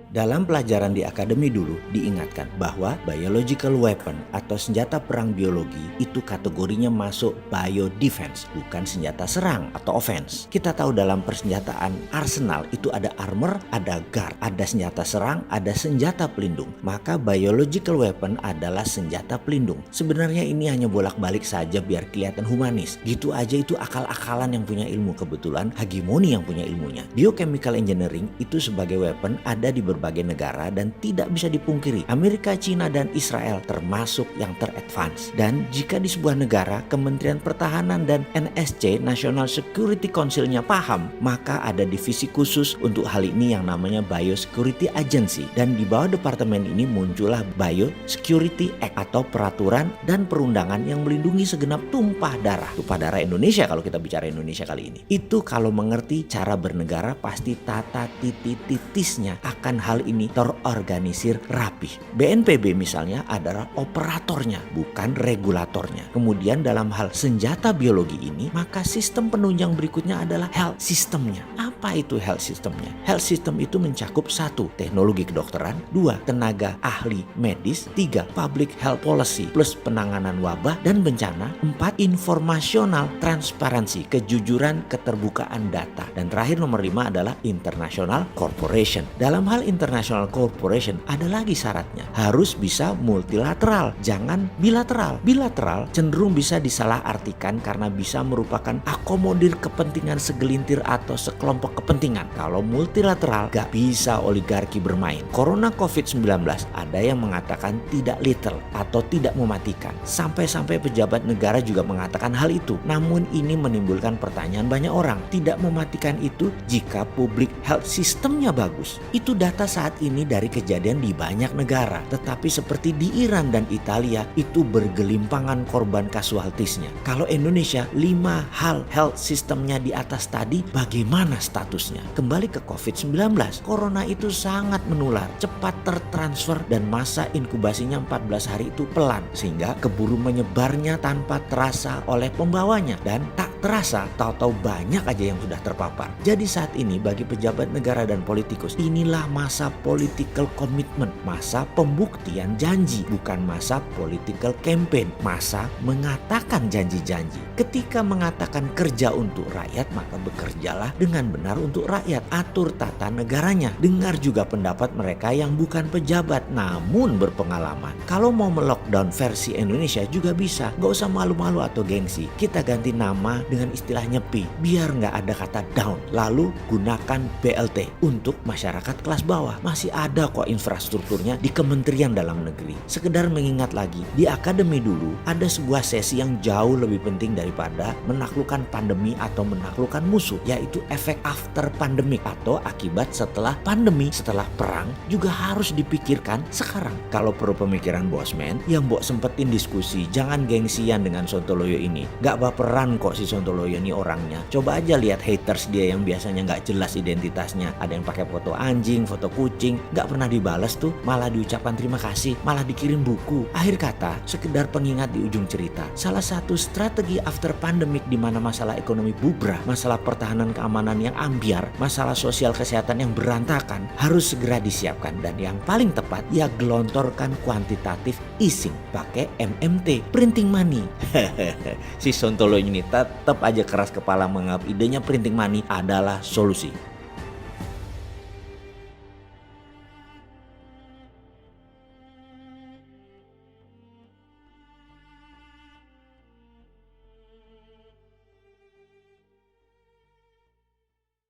Dalam pelajaran di akademi dulu diingatkan bahwa biological weapon atau senjata perang biologi itu kategorinya masuk biodefense, bukan senjata serang atau offense. Kita tahu dalam persenjataan arsenal itu ada armor, ada guard, ada senjata serang, ada senjata pelindung. Maka biological weapon adalah senjata pelindung. Sebenarnya ini hanya bolak-balik saja biar kelihatan humanis. Gitu aja itu akal-akalan yang punya ilmu, kebetulan hegemoni yang punya ilmunya. Biochemical engineering itu sebagai weapon ada di berbagai negara dan tidak bisa dipungkiri Amerika, China, dan Israel termasuk yang teradvance. Dan jika di sebuah negara Kementerian Pertahanan dan NSC National Security Council-nya paham, maka ada divisi khusus untuk hal ini yang namanya Biosecurity Agency, dan di bawah departemen ini muncullah Biosecurity Act atau peraturan dan perundangan yang melindungi segenap tumpah darah Indonesia. Kalau kita bicara Indonesia kali ini, itu kalau mengerti cara bernegara pasti tata titik-titisnya akan hal ini terorganisir rapih. BNPB misalnya adalah operatornya, bukan regulatornya. Kemudian dalam hal senjata biologi ini, maka sistem penunjang berikutnya adalah health systemnya. Apa itu health systemnya? Health system itu mencakup 1. Teknologi kedokteran, 2. Tenaga ahli medis, 3. Public health policy plus penanganan wabah dan bencana, 4. Informasional transparansi, kejujuran, keterbukaan data, dan terakhir nomor 5 adalah international corporation. Dalam hal international corporation ada lagi syaratnya, harus bisa multilateral, jangan bilateral. Bilateral cenderung bisa disalahartikan karena bisa merupakan akomodir kepentingan segelintir atau sekelompok kepentingan. Kalau multilateral gak bisa oligarki bermain. Corona COVID-19 ada yang mengatakan tidak lethal atau tidak mematikan. Sampai-sampai pejabat negara juga mengatakan hal itu. Namun ini menimbulkan pertanyaan banyak orang. Tidak mematikan itu jika public health systemnya bagus. Itu data saat ini dari kejadian di banyak negara. Tetapi seperti di Iran dan Italia itu bergelimpangan korban kasualtisnya. Kalau Indonesia 5 hal health systemnya di atas tadi, bagaimana statusnya? Kembali ke COVID-19, corona itu sangat menular, cepat tertransfer dan masa inkubasinya 14 hari itu pelan, sehingga keburu menyebarnya tanpa terasa oleh pembawanya, dan tak terasa tahu-tahu banyak aja yang sudah terpapar. Jadi saat ini bagi pejabat negara dan politikus, inilah masa political commitment, masa pembuktian janji, bukan masa political campaign, masa mengatakan janji-janji. Ketika mengatakan kerja untuk rakyat, maka bekerjalah dengan benar untuk rakyat. Atur tata negaranya. Dengar juga pendapat mereka yang bukan pejabat namun berpengalaman. Kalau mau melockdown versi Indonesia juga bisa. Gak usah malu-malu atau gengsi. Kita ganti nama dengan istilah nyepi, biar gak ada kata down. Lalu gunakan BLT untuk masyarakat kelas bawah. Masih ada kok infrastrukturnya di Kementerian Dalam Negeri. Sekedar mengingat lagi, di akademi dulu ada sebuah sesi yang jauh lebih penting daripada menaklukkan pandemi atau menaklukkan musuh, yaitu efek after pandemic atau akibat setelah pandemi, setelah perang juga harus dipikirkan sekarang. Kalau perlu pemikiran bosman, yang Mbok sempetin diskusi, jangan gengsian dengan Sontoloyo ini. Gak baperan kok si Sontoloyo ini orangnya. Coba aja lihat haters dia yang biasanya gak jelas identitasnya. Ada yang pakai foto anjing, foto kucing, gak pernah dibalas tuh, malah diucapkan terima kasih, malah dikirim buku. Akhir kata, sekedar pengingat di ujung cerita, salah satu strategi after pandemic di mana masalah ekonomi bubrah, masalah pertahanan keamanan yang ambiar, masalah sosial kesehatan yang berantakan harus segera disiapkan, dan yang paling tepat ya gelontorkan kuantitatif easing pakai MMT, printing money. Si Sontoloyo ini tetap aja keras kepala menganggap idenya printing money adalah solusi.